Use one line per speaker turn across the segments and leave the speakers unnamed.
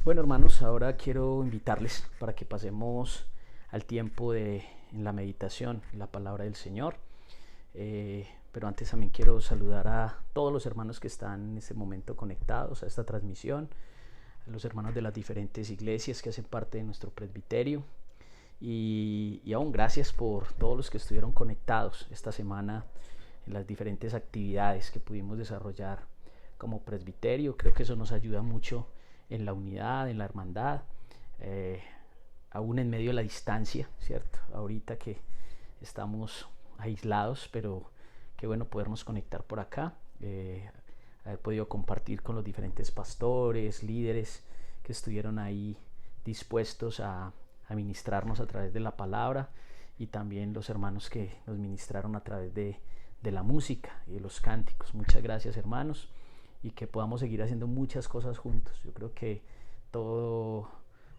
Bueno, hermanos, ahora quiero invitarles para que pasemos al tiempo en la meditación, en la palabra del Señor. Pero antes también quiero saludar a todos los hermanos que están en este momento conectados a esta transmisión, a los hermanos de las diferentes iglesias que hacen parte de nuestro presbiterio. Y aún gracias por todos los que estuvieron conectados esta semana en las diferentes actividades que pudimos desarrollar como presbiterio. Creo que eso nos ayuda mucho en la unidad, en la hermandad, eh, aún en medio de la distancia, ¿cierto? Ahorita que estamos aislados, pero qué bueno podernos conectar por acá, haber podido compartir con los diferentes pastores, líderes que estuvieron ahí dispuestos a ministrarnos a través de la palabra, y también los hermanos que nos ministraron a través de la música y de los cánticos. Muchas gracias, hermanos, y que podamos seguir haciendo muchas cosas juntos. Yo creo que todo,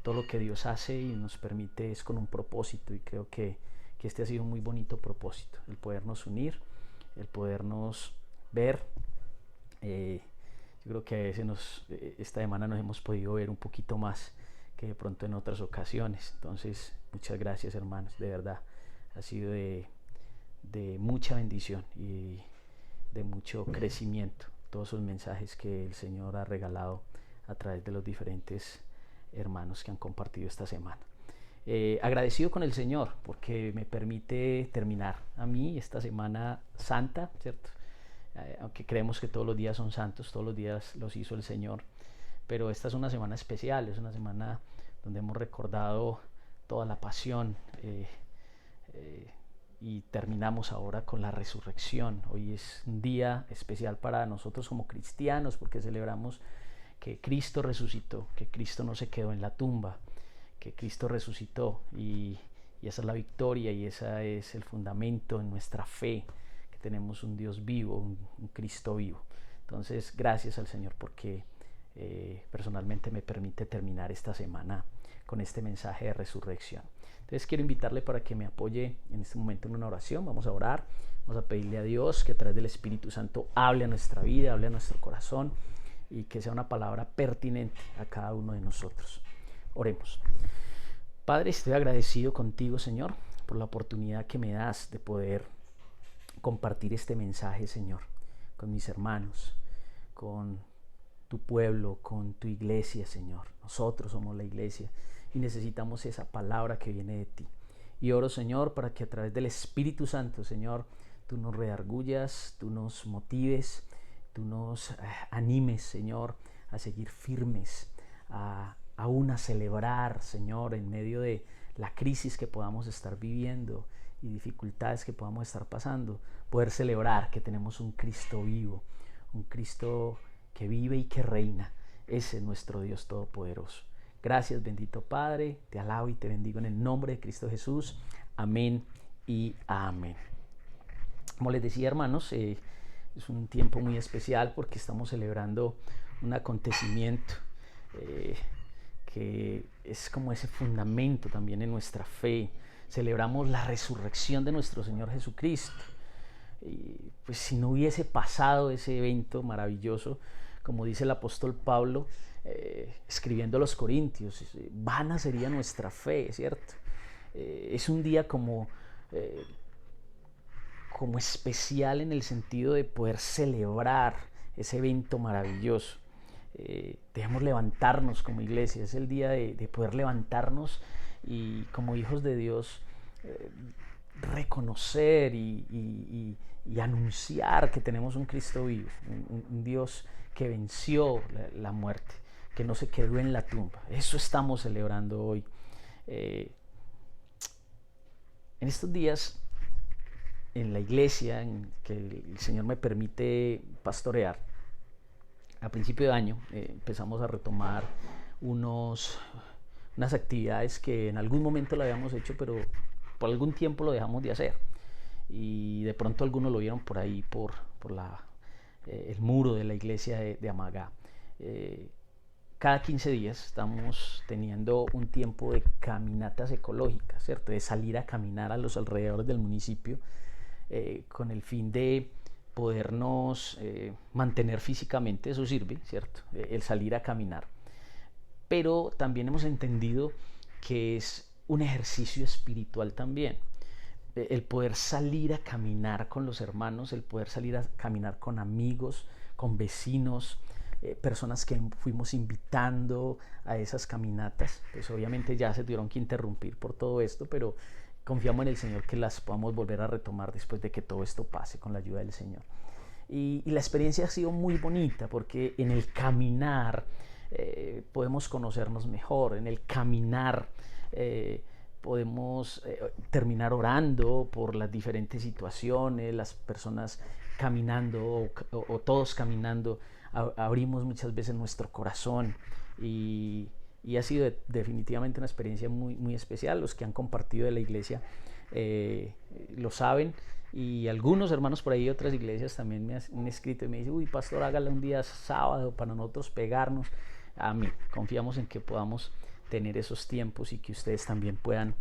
todo lo que Dios hace y nos permite es con un propósito, y creo que este ha sido un muy bonito propósito, el podernos unir, el podernos ver. Yo creo que a veces esta semana nos hemos podido ver un poquito más que de pronto en otras ocasiones. Entonces, muchas gracias, hermanos, de verdad. Ha sido de mucha bendición y de mucho crecimiento todos esos mensajes que el Señor ha regalado a través de los diferentes hermanos que han compartido esta semana. Agradecido con el Señor porque me permite terminar a mí esta semana santa, ¿cierto? Aunque creemos que todos los días son santos, todos los días los hizo el Señor, pero esta es una semana especial, es una semana donde hemos recordado toda la pasión, eh, y terminamos ahora con la resurrección. Hoy es un día especial para nosotros como cristianos porque celebramos que Cristo resucitó, que Cristo no se quedó en la tumba, que Cristo resucitó, y esa es la victoria y ese es el fundamento en nuestra fe, que tenemos un Dios vivo, un Cristo vivo. Entonces, gracias al Señor porque personalmente me permite terminar esta semana con este mensaje de resurrección. Entonces quiero invitarle para que me apoye en este momento en una oración. Vamos a orar, vamos a pedirle a Dios que a través del Espíritu Santo hable a nuestra vida, hable a nuestro corazón, y que sea una palabra pertinente a cada uno de nosotros. Oremos. Padre, estoy agradecido contigo, Señor, por la oportunidad que me das de poder compartir este mensaje, Señor, con mis hermanos, con tu pueblo, con tu iglesia, Señor. Nosotros somos la iglesia y necesitamos esa palabra que viene de ti. Y oro, Señor, para que a través del Espíritu Santo, Señor, tú nos redargullas, tú nos motives, tú nos animes, Señor, a seguir firmes, aún a celebrar, Señor, en medio de la crisis que podamos estar viviendo y dificultades que podamos estar pasando, poder celebrar que tenemos un Cristo vivo, un Cristo que vive y que reina. Ese es nuestro Dios Todopoderoso. Gracias, bendito Padre, te alabo y te bendigo en el nombre de Cristo Jesús. Amén y amén. Como les decía, hermanos, es un tiempo muy especial porque estamos celebrando un acontecimiento que es como ese fundamento también en nuestra fe. Celebramos la resurrección de nuestro Señor Jesucristo. Y pues si no hubiese pasado ese evento maravilloso, como dice el apóstol Pablo, escribiendo a los Corintios, vana sería nuestra fe, ¿cierto? Es un día eh, como especial en el sentido de poder celebrar ese evento maravilloso. Debemos levantarnos como iglesia, es el día de poder levantarnos y como hijos de Dios reconocer y anunciar que tenemos un Cristo vivo, un Dios que venció la muerte, que no se quedó en la tumba. Eso estamos celebrando hoy. En estos días, en la iglesia en que el Señor me permite pastorear, a principio de año empezamos a retomar unas actividades que en algún momento lo habíamos hecho, pero por algún tiempo lo dejamos de hacer. Y de pronto algunos lo vieron por ahí, por el muro de la iglesia de Amagá. Cada 15 días estamos teniendo un tiempo de caminatas ecológicas, ¿cierto? De salir a caminar a los alrededores del municipio, con el fin de podernos mantener físicamente. Eso sirve, ¿cierto? El salir a caminar. pero también hemos entendido que es un ejercicio espiritual también. El poder salir a caminar con los hermanos, el poder salir a caminar con amigos, con vecinos, personas que fuimos invitando a esas caminatas, pues obviamente ya se tuvieron que interrumpir por todo esto, pero confiamos en el Señor que las podamos volver a retomar después de que todo esto pase con la ayuda del Señor. Y la experiencia ha sido muy bonita porque en el caminar podemos conocernos mejor, en el caminar podemos terminar orando por las diferentes situaciones, las personas caminando o todos caminando, abrimos muchas veces nuestro corazón y ha sido definitivamente una experiencia muy, muy especial. Los que han compartido de la iglesia lo saben, y algunos hermanos por ahí de otras iglesias también me han escrito y me dicen: uy, pastor, hágala un día sábado para nosotros pegarnos. Amén. Confiamos en que podamos tener esos tiempos y que ustedes también puedan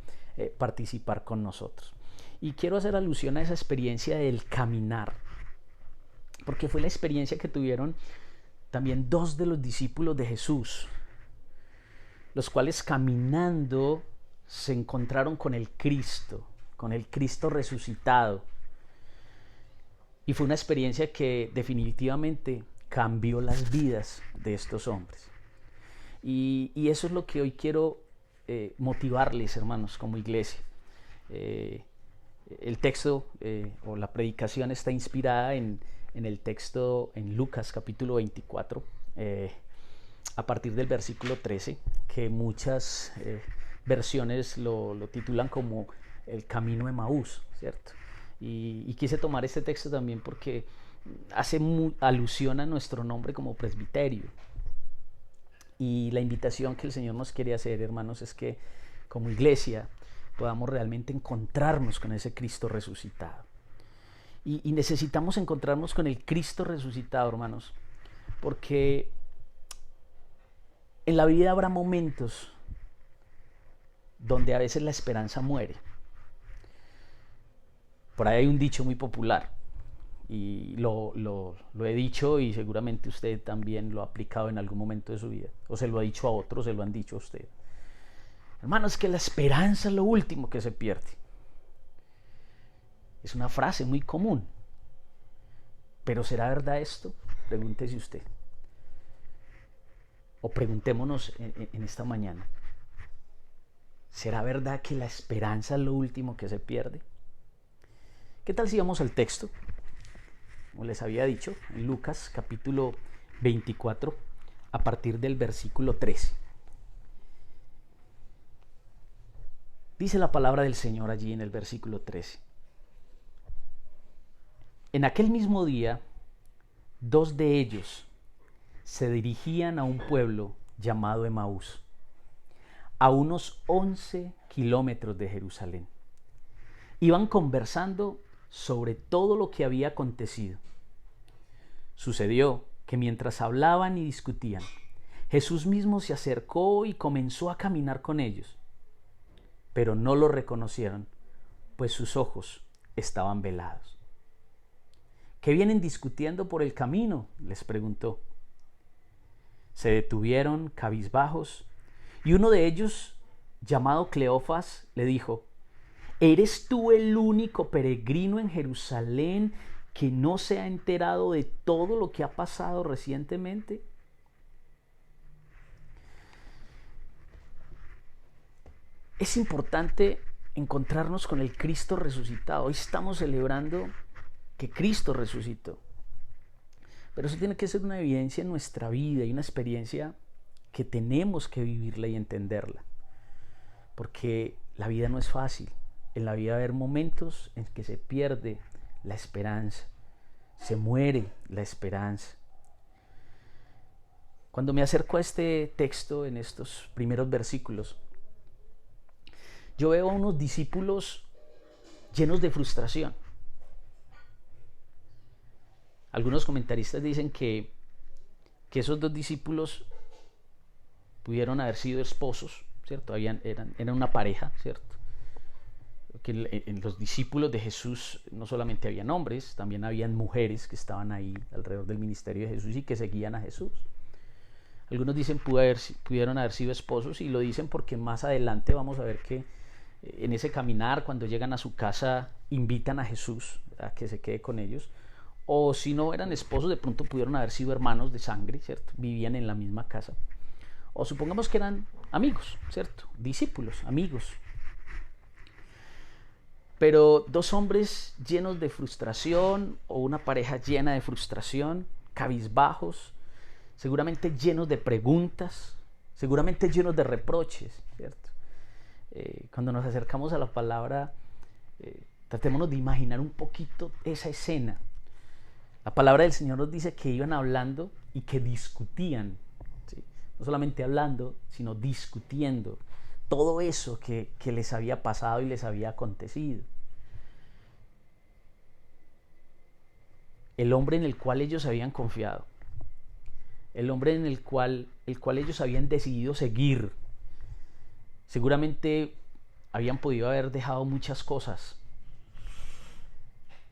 participar con nosotros. Y quiero hacer alusión a esa experiencia del caminar, porque fue la experiencia que tuvieron también dos de los discípulos de Jesús, los cuales caminando se encontraron con el Cristo resucitado. Y fue una experiencia que definitivamente cambió las vidas de estos hombres. Y eso es lo que hoy quiero motivarles, hermanos, como iglesia. El texto o la predicación está inspirada en el texto en Lucas capítulo 24, a partir del versículo 13, que muchas versiones lo titulan como el camino de Emaús, ¿cierto? Y quise tomar este texto también porque hace alusión a nuestro nombre como presbiterio. Y la invitación que el Señor nos quiere hacer, hermanos, es que como iglesia podamos realmente encontrarnos con ese Cristo resucitado. Y necesitamos encontrarnos con el Cristo resucitado, hermanos, porque en la vida habrá momentos donde a veces la esperanza muere. Por ahí hay un dicho muy popular, y lo he dicho, y seguramente usted también lo ha aplicado en algún momento de su vida, o se lo ha dicho a otros, se lo han dicho a usted. Hermanos, que la esperanza es lo último que se pierde. Es una frase muy común, pero ¿será verdad esto? Pregúntese usted, o preguntémonos en esta mañana: ¿será verdad que la esperanza es lo último que se pierde? ¿Qué tal si vamos al texto? Como les había dicho, en Lucas capítulo 24, a partir del versículo 13. Dice la palabra del Señor allí en el versículo 13. En aquel mismo día, dos de ellos se dirigían a un pueblo llamado Emaús, a unos 11 kilómetros de Jerusalén. Iban conversando sobre todo lo que había acontecido. Sucedió que mientras hablaban y discutían, Jesús mismo se acercó y comenzó a caminar con ellos, pero no lo reconocieron, pues sus ojos estaban velados. ¿Qué vienen discutiendo por el camino?, les preguntó. Se detuvieron cabizbajos, y uno de ellos, llamado Cleofas, le dijo: ¿eres tú el único peregrino en Jerusalén que no se ha enterado de todo lo que ha pasado recientemente? Es importante encontrarnos con el Cristo resucitado. Hoy estamos celebrando que Cristo resucitó, pero eso tiene que ser una evidencia en nuestra vida y una experiencia que tenemos que vivirla y entenderla, porque la vida no es fácil. En la vida va a haber momentos en que se pierde la esperanza, se muere la esperanza. Cuando me acerco a este texto, en estos primeros versículos, yo veo a unos discípulos llenos de frustración. Algunos comentaristas dicen que esos dos discípulos pudieron haber sido esposos, ¿cierto? Eran una pareja, ¿cierto? Que en los discípulos de Jesús no solamente habían hombres, también habían mujeres que estaban ahí alrededor del ministerio de Jesús y que seguían a Jesús. Algunos dicen pudieron haber sido esposos, y lo dicen porque más adelante vamos a ver que en ese caminar, cuando llegan a su casa, invitan a Jesús a que se quede con ellos. O si no eran esposos, de pronto pudieron haber sido hermanos de sangre, ¿cierto? Vivían en la misma casa. O supongamos que eran amigos, ¿cierto? Discípulos, amigos. Pero dos hombres llenos de frustración, o una pareja llena de frustración, cabizbajos, seguramente llenos de preguntas, seguramente llenos de reproches, ¿cierto? Cuando nos acercamos a la palabra, tratémonos de imaginar un poquito esa escena. La palabra del Señor nos dice que iban hablando y que discutían, ¿sí? No solamente hablando, sino discutiendo todo eso que les había pasado y les había acontecido. El hombre en el cual ellos habían confiado, el hombre en el cual ellos habían decidido seguir, seguramente habían podido haber dejado muchas cosas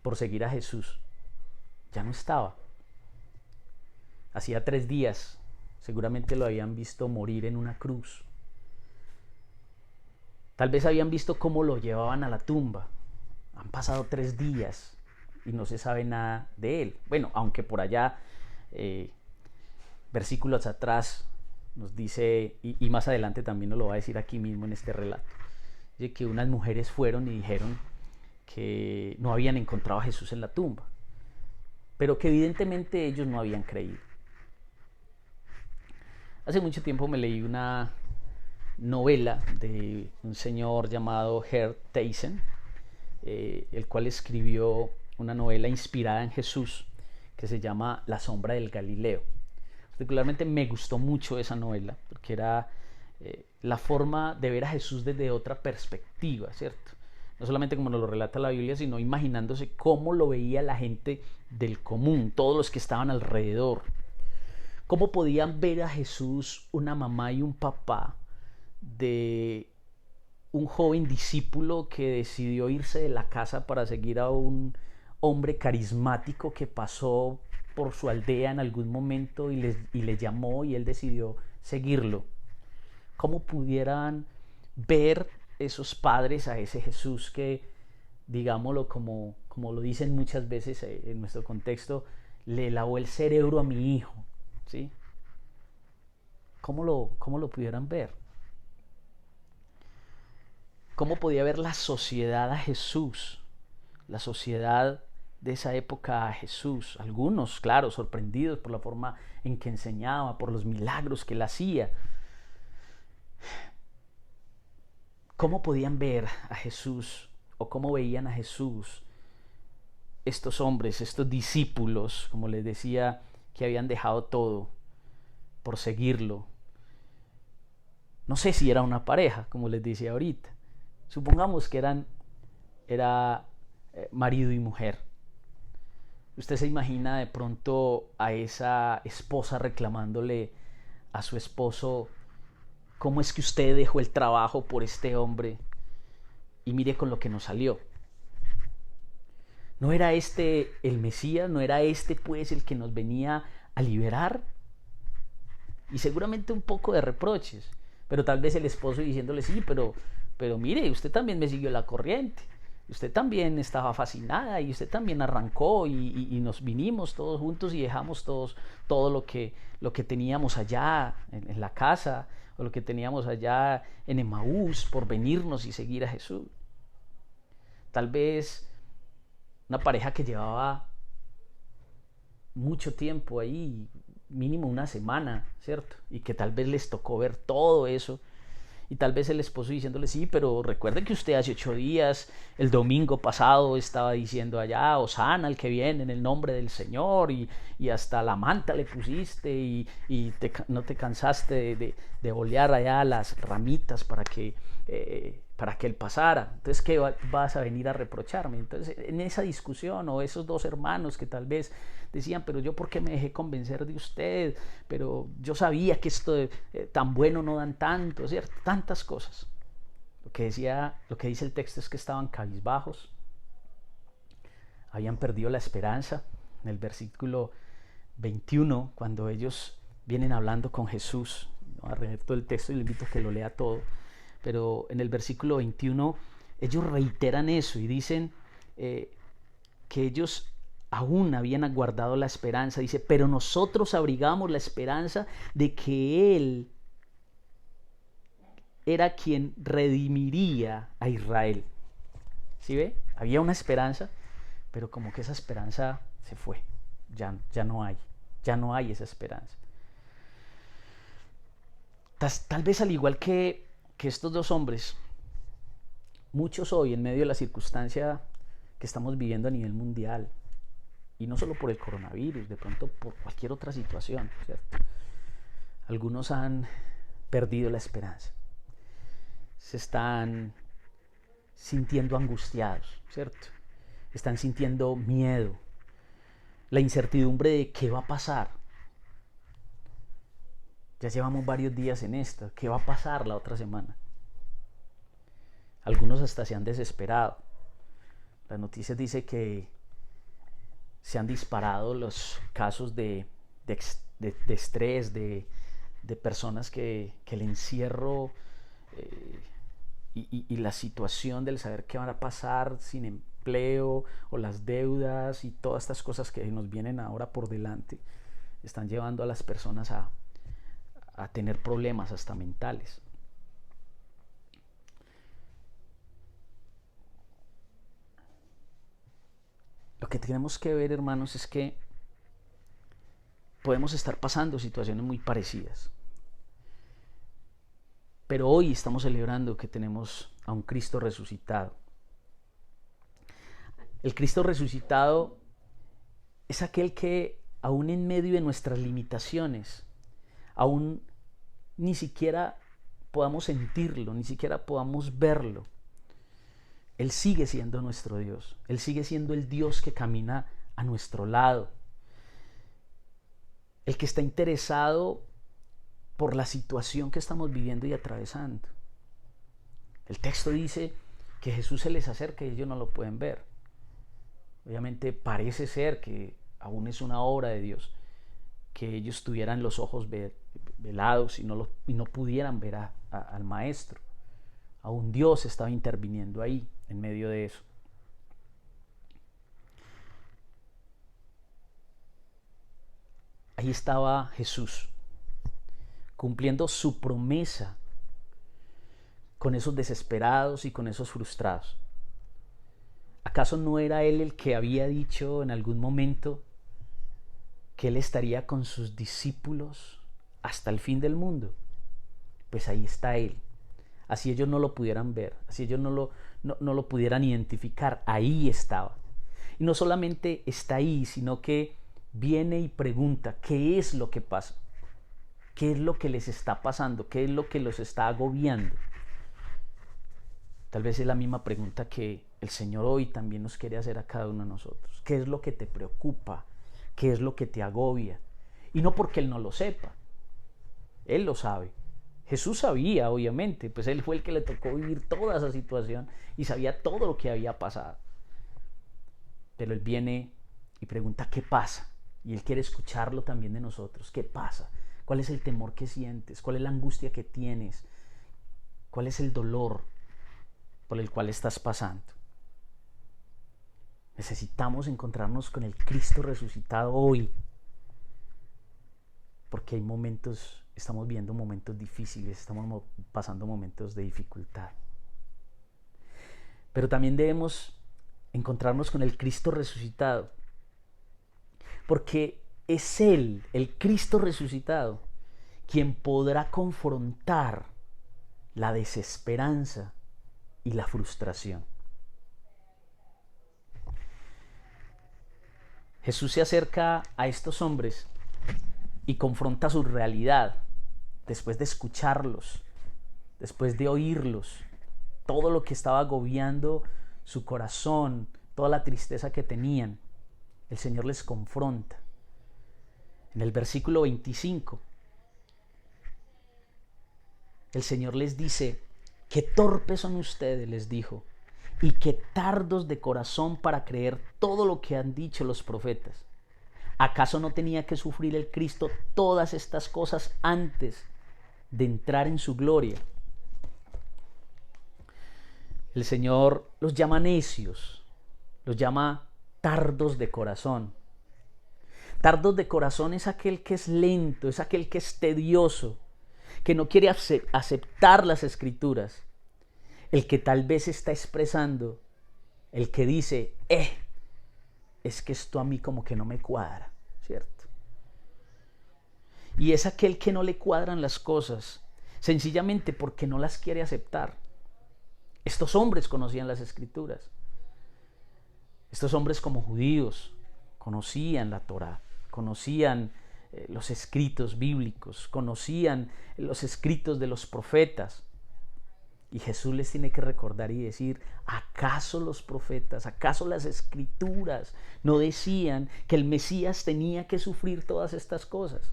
por seguir a Jesús. Ya no estaba. Hacía 3 días, seguramente lo habían visto morir en una cruz. Tal vez habían visto cómo lo llevaban a la tumba. Han pasado 3 días y no se sabe nada de él. Bueno, aunque por allá, versículos atrás, nos dice, y más adelante también nos lo va a decir aquí mismo en este relato, de que unas mujeres fueron y dijeron que no habían encontrado a Jesús en la tumba, pero que evidentemente ellos no habían creído. Hace mucho tiempo me leí una novela de un señor llamado Gerd Theissen, el cual escribió una novela inspirada en Jesús que se llama La sombra del Galileo. Particularmente me gustó mucho esa novela porque era la forma de ver a Jesús desde otra perspectiva, ¿cierto? No solamente como nos lo relata la Biblia, sino imaginándose cómo lo veía la gente del común, todos los que estaban alrededor. Cómo podían ver a Jesús una mamá y un papá de un joven discípulo que decidió irse de la casa para seguir a un hombre carismático que pasó por su aldea en algún momento y le llamó, y él decidió seguirlo. Cómo pudieran ver esos padres a ese Jesús que, digámoslo como lo dicen muchas veces en nuestro contexto, le lavó el cerebro a mi hijo, ¿sí? ¿Cómo lo pudieran ver? ¿Cómo podía ver la sociedad a Jesús? La sociedad de esa época a Jesús. Algunos, claro, sorprendidos por la forma en que enseñaba, por los milagros que él hacía. ¿Cómo podían ver a Jesús, o cómo veían a Jesús estos hombres, estos discípulos, como les decía, que habían dejado todo por seguirlo? No sé si era una pareja, como les decía ahorita. Supongamos que era marido y mujer. Usted se imagina de pronto a esa esposa reclamándole a su esposo: ¿cómo es que usted dejó el trabajo por este hombre? Y mire con lo que nos salió. ¿No era este el Mesías? ¿No era este pues el que nos venía a liberar? Y seguramente un poco de reproches, pero tal vez el esposo diciéndole: sí, pero mire, usted también me siguió la corriente, usted también estaba fascinada y usted también arrancó y nos vinimos todos juntos y dejamos todo lo que teníamos allá en la casa, o lo que teníamos allá en Emaús, por venirnos y seguir a Jesús. Tal vez una pareja que llevaba mucho tiempo ahí, mínimo una semana, ¿cierto? Y que tal vez les tocó ver todo eso. Y tal vez el esposo diciéndole: sí, pero recuerde que usted hace 8 días, el domingo pasado, estaba diciendo allá: Hosana al que viene en el nombre del Señor, y hasta la manta le pusiste, y no te cansaste de bolear allá las ramitas para que él pasara. Entonces, ¿qué vas a venir a reprocharme? Entonces, en esa discusión, o esos dos hermanos que tal vez decían: pero yo, ¿por qué me dejé convencer de usted? Pero yo sabía que esto tan bueno no dan tanto, ¿cierto? Tantas cosas. Lo que dice el texto es que estaban cabizbajos, habían perdido la esperanza. En el versículo 21, cuando ellos vienen hablando con Jesús. No voy a leer todo el texto y le invito a que lo lea todo. Pero en el versículo 21 ellos reiteran eso y dicen que ellos aún habían aguardado la esperanza. Dice, pero nosotros abrigamos la esperanza de que Él era quien redimiría a Israel. ¿Sí ve? Había una esperanza, pero como que esa esperanza se fue. Ya no hay esa esperanza. Tal vez al igual que estos dos hombres, muchos hoy en medio de la circunstancia que estamos viviendo a nivel mundial, y no solo por el coronavirus, de pronto por cualquier otra situación, ¿cierto? Algunos han perdido la esperanza, se están sintiendo angustiados, ¿cierto? Están sintiendo miedo, la incertidumbre de qué va a pasar. Ya llevamos varios días en esto, ¿qué va a pasar la otra semana? Algunos hasta se han desesperado. Las noticias dicen que se han disparado los casos de estrés, de personas que el encierro y la situación del saber qué van a pasar sin empleo o las deudas y todas estas cosas que nos vienen ahora por delante están llevando a las personas a tener problemas hasta mentales. Lo que tenemos que ver, hermanos, es que podemos estar pasando situaciones muy parecidas. Pero hoy estamos celebrando que tenemos a un Cristo resucitado. El Cristo resucitado es aquel que, aún en medio de nuestras limitaciones, aún ni siquiera podamos sentirlo, ni siquiera podamos verlo, Él sigue siendo nuestro Dios. Él sigue siendo el Dios que camina a nuestro lado. El que está interesado por la situación que estamos viviendo y atravesando. El texto dice que Jesús se les acerca y ellos no lo pueden ver. Obviamente parece ser que aún es una obra de Dios, que ellos tuvieran los ojos velados y no pudieran ver al Maestro. Aún Dios estaba interviniendo ahí, en medio de eso. Ahí estaba Jesús, cumpliendo su promesa con esos desesperados y con esos frustrados. ¿Acaso no era Él el que había dicho en algún momento que Él estaría con sus discípulos hasta el fin del mundo? Pues ahí está Él. Así ellos no lo pudieran ver, así ellos no lo pudieran identificar, ahí estaba. Y no solamente está ahí, sino que viene y pregunta, ¿qué es lo que pasa? ¿Qué es lo que les está pasando? ¿Qué es lo que los está agobiando? Tal vez es la misma pregunta que el Señor hoy también nos quiere hacer a cada uno de nosotros. ¿Qué es lo que te preocupa? ¿Qué es lo que te agobia? Y no porque Él no lo sepa, Él lo sabe. Jesús sabía, obviamente, pues Él fue el que le tocó vivir toda esa situación y sabía todo lo que había pasado. Pero Él viene y pregunta, ¿qué pasa? Y Él quiere escucharlo también de nosotros. ¿Qué pasa? ¿Cuál es el temor que sientes? ¿Cuál es la angustia que tienes? ¿Cuál es el dolor por el cual estás pasando? Necesitamos encontrarnos con el Cristo resucitado hoy, porque hay momentos, estamos viendo momentos difíciles, estamos pasando momentos de dificultad. Pero también debemos encontrarnos con el Cristo resucitado, porque es Él, el Cristo resucitado, quien podrá confrontar la desesperanza y la frustración. Jesús se acerca a estos hombres y confronta su realidad después de escucharlos, después de oírlos, todo lo que estaba agobiando su corazón, toda la tristeza que tenían. El Señor les confronta. En el versículo 25, el Señor les dice, qué torpes son ustedes, les dijo, y qué tardos de corazón para creer todo lo que han dicho los profetas. ¿Acaso no tenía que sufrir el Cristo todas estas cosas antes de entrar en su gloria? El Señor los llama necios, los llama tardos de corazón. Tardos de corazón es aquel que es lento, es aquel que es tedioso, que no quiere aceptar las Escrituras, el que tal vez está expresando, el que dice, es que esto a mí como que no me cuadra, ¿cierto? Y es aquel que no le cuadran las cosas, sencillamente porque no las quiere aceptar. Estos hombres conocían las Escrituras. Estos hombres como judíos conocían la Torá, conocían los escritos bíblicos, conocían los escritos de los profetas. Y Jesús les tiene que recordar y decir, ¿acaso los profetas, acaso las Escrituras no decían que el Mesías tenía que sufrir todas estas cosas?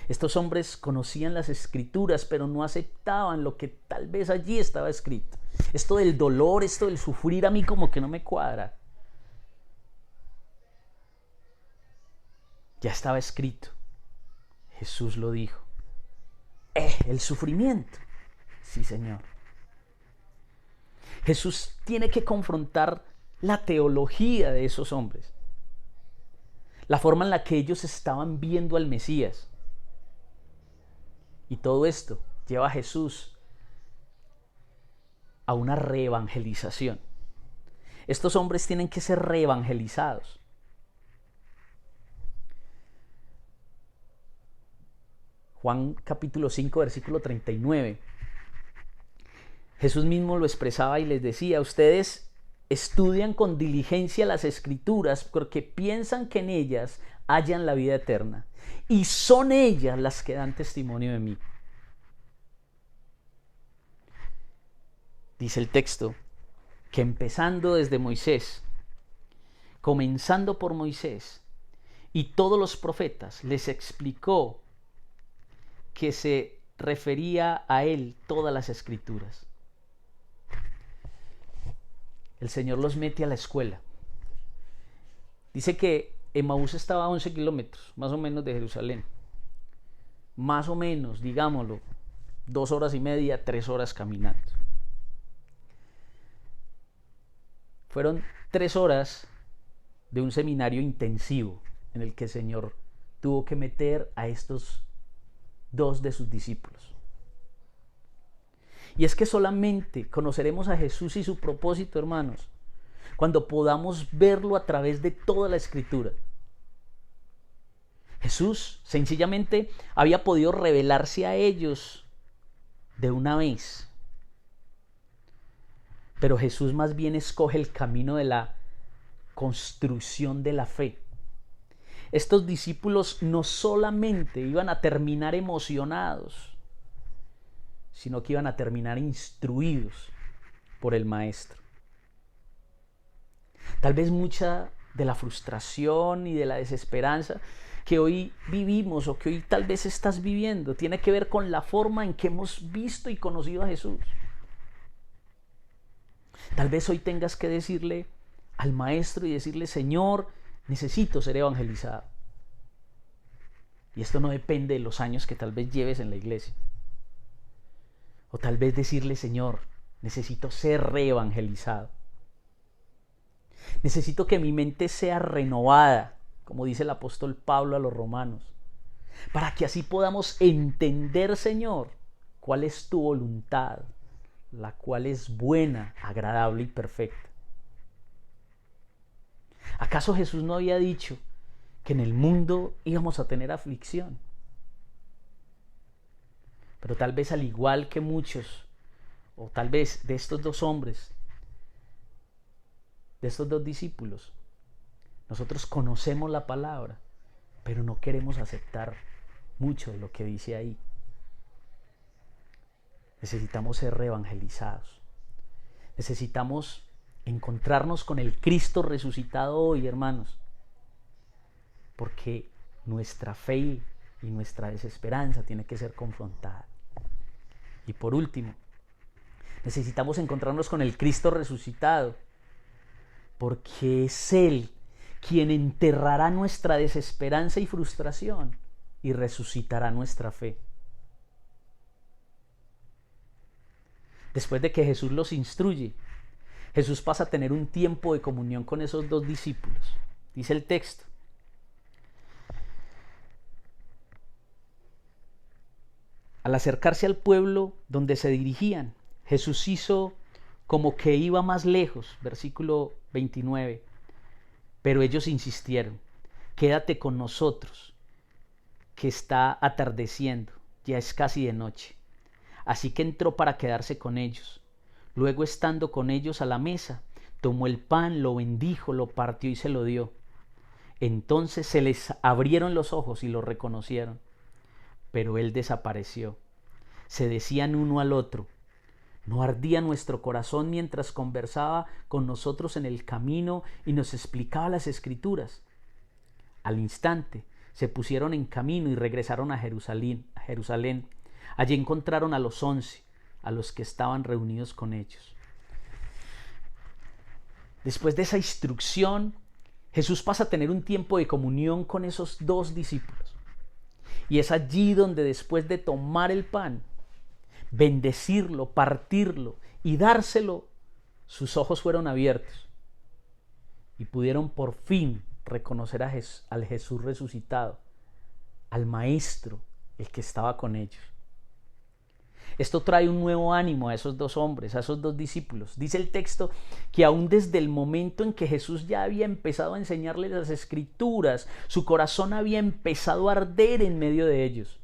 Estos hombres conocían las Escrituras, pero no aceptaban lo que tal vez allí estaba escrito. Esto del dolor, esto del sufrir a mí como que no me cuadra. Ya estaba escrito. Jesús lo dijo. El sufrimiento. Sí, Señor. Jesús tiene que confrontar la teología de esos hombres. La forma en la que ellos estaban viendo al Mesías. Y todo esto lleva a Jesús a una reevangelización. Estos hombres tienen que ser reevangelizados. Juan capítulo 5, versículo 39. Jesús mismo lo expresaba y les decía, ustedes estudian con diligencia las Escrituras porque piensan que en ellas hallan la vida eterna. Y son ellas las que dan testimonio de mí. Dice el texto que empezando desde Moisés, comenzando por Moisés y todos los profetas, les explicó que se refería a él todas las Escrituras. El Señor los mete a la escuela. Dice que Emaús estaba a 11 kilómetros, más o menos, de Jerusalén. Más o menos, digámoslo, 2 horas y media, 3 horas caminando. Fueron 3 horas de un seminario intensivo en el que el Señor tuvo que meter a estos 2 de sus discípulos. Y es que solamente conoceremos a Jesús y su propósito, hermanos, cuando podamos verlo a través de toda la Escritura. Jesús sencillamente había podido revelarse a ellos de una vez. Pero Jesús más bien escoge el camino de la construcción de la fe. Estos discípulos no solamente iban a terminar emocionados, sino que iban a terminar instruidos por el Maestro. Tal vez mucha de la frustración y de la desesperanza que hoy vivimos o que hoy tal vez estás viviendo tiene que ver con la forma en que hemos visto y conocido a Jesús. Tal vez hoy tengas que decirle al Maestro y decirle, Señor, necesito ser evangelizado. Y esto no depende de los años que tal vez lleves en la iglesia. O tal vez decirle, Señor, necesito ser reevangelizado. Necesito que mi mente sea renovada, como dice el apóstol Pablo a los romanos, para que así podamos entender, Señor, cuál es tu voluntad, la cual es buena, agradable y perfecta. ¿Acaso Jesús no había dicho que en el mundo íbamos a tener aflicción? Pero tal vez al igual que muchos, o tal vez de estos 2 hombres, de estos 2 discípulos, nosotros conocemos la palabra, pero no queremos aceptar mucho de lo que dice ahí. Necesitamos ser reevangelizados. Necesitamos encontrarnos con el Cristo resucitado hoy, hermanos, porque nuestra fe y nuestra desesperanza tiene que ser confrontada. Y por último, necesitamos encontrarnos con el Cristo resucitado, porque es Él quien enterrará nuestra desesperanza y frustración y resucitará nuestra fe. Después de que Jesús los instruye, Jesús pasa a tener un tiempo de comunión con esos dos discípulos. Dice el texto: al acercarse al pueblo donde se dirigían, Jesús hizo como que iba más lejos, versículo 29, pero ellos insistieron: quédate con nosotros, que está atardeciendo, ya es casi de noche. Así que entró para quedarse con ellos. Luego, estando con ellos a la mesa, tomó el pan, lo bendijo, lo partió y se lo dio. Entonces se les abrieron los ojos y lo reconocieron, pero él desapareció. Se decían uno al otro: ¿no ardía nuestro corazón mientras conversaba con nosotros en el camino y nos explicaba las Escrituras? Al instante se pusieron en camino y regresaron a Jerusalén. Allí encontraron a los 11, a los que estaban reunidos con ellos. Después de esa instrucción, Jesús pasa a tener un tiempo de comunión con esos dos discípulos. Y es allí donde, después de tomar el pan, bendecirlo, partirlo y dárselo, sus ojos fueron abiertos y pudieron por fin reconocer al Jesús resucitado, al Maestro, el que estaba con ellos. Esto trae un nuevo ánimo a esos dos hombres, a esos dos discípulos. Dice el texto que aún desde el momento en que Jesús ya había empezado a enseñarles las Escrituras, su corazón había empezado a arder en medio de ellos.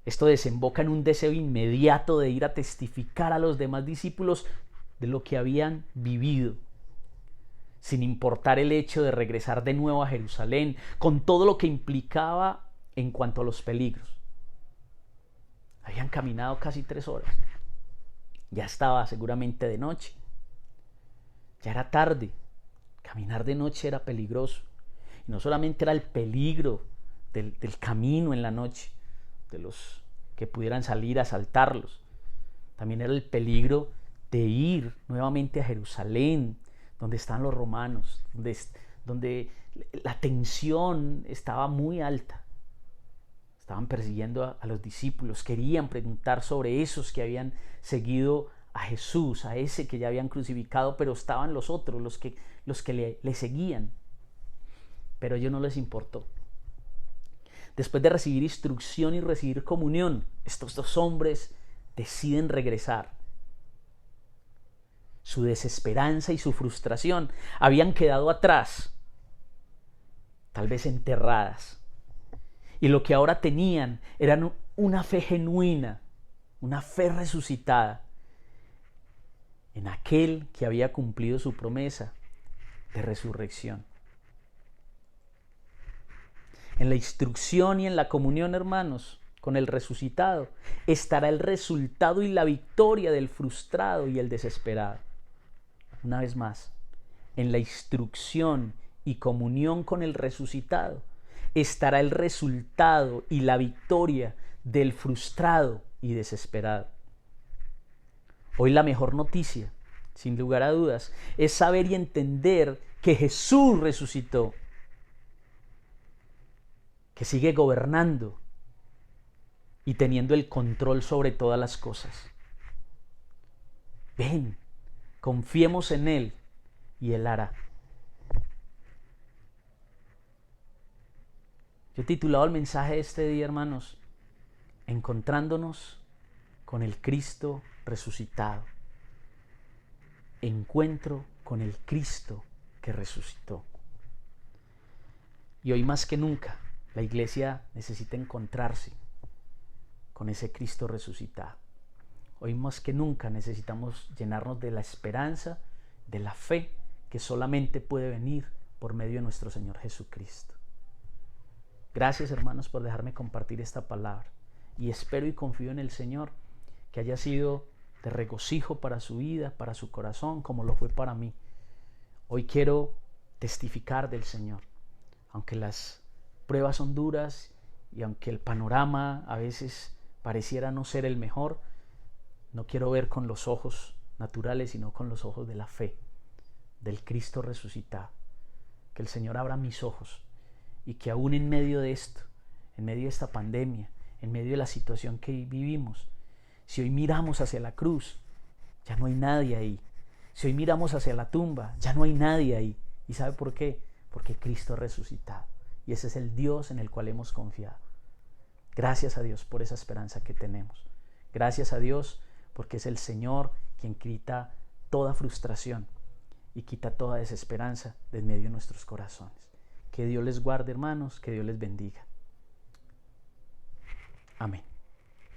Esto desemboca en un deseo inmediato de ir a testificar a los demás discípulos de lo que habían vivido, sin importar el hecho de regresar de nuevo a Jerusalén, con todo lo que implicaba en cuanto a los peligros. Habían caminado casi 3 horas. Ya estaba seguramente de noche. Ya era tarde. Caminar de noche era peligroso. Y no solamente era el peligro del camino en la noche, de los que pudieran salir a asaltarlos. También era el peligro de ir nuevamente a Jerusalén, donde están los romanos, donde la tensión estaba muy alta. Estaban persiguiendo a los discípulos, querían preguntar sobre esos que habían seguido a Jesús, a ese que ya habían crucificado, pero estaban los otros, los que le seguían. Pero a ellos no les importó. Después de recibir instrucción y recibir comunión, estos dos hombres deciden regresar. Su desesperanza y su frustración habían quedado atrás, tal vez enterradas. Y lo que ahora tenían era una fe genuina, una fe resucitada en aquel que había cumplido su promesa de resurrección. En la instrucción y en la comunión, hermanos, con el resucitado, estará el resultado y la victoria del frustrado y el desesperado. Una vez más, en la instrucción y comunión con el resucitado, estará el resultado y la victoria del frustrado y desesperado. Hoy la mejor noticia, sin lugar a dudas, es saber y entender que Jesús resucitó, que sigue gobernando y teniendo el control sobre todas las cosas. Ven, confiemos en Él y Él hará. Yo he titulado el mensaje de este día, hermanos, encontrándonos con el Cristo resucitado. Encuentro con el Cristo que resucitó. Y hoy más que nunca, la iglesia necesita encontrarse con ese Cristo resucitado. Hoy más que nunca necesitamos llenarnos de la esperanza, de la fe que solamente puede venir por medio de nuestro Señor Jesucristo. Gracias, hermanos, por dejarme compartir esta palabra. Y espero y confío en el Señor que haya sido de regocijo para su vida, para su corazón, como lo fue para mí. Hoy quiero testificar del Señor. Aunque las pruebas son duras y aunque el panorama a veces pareciera no ser el mejor, no quiero ver con los ojos naturales, sino con los ojos de la fe. del Cristo resucitado. Que el Señor abra mis ojos y que aún en medio de esto, en medio de esta pandemia, en medio de la situación que vivimos, si hoy miramos hacia la cruz, ya no hay nadie ahí. Si hoy miramos hacia la tumba, ya no hay nadie ahí. ¿Y sabe por qué? Porque Cristo ha resucitado. Y ese es el Dios en el cual hemos confiado. Gracias a Dios por esa esperanza que tenemos. Gracias a Dios porque es el Señor quien quita toda frustración y quita toda desesperanza de en medio de nuestros corazones. Que Dios les guarde, hermanos, que Dios les bendiga. Amén.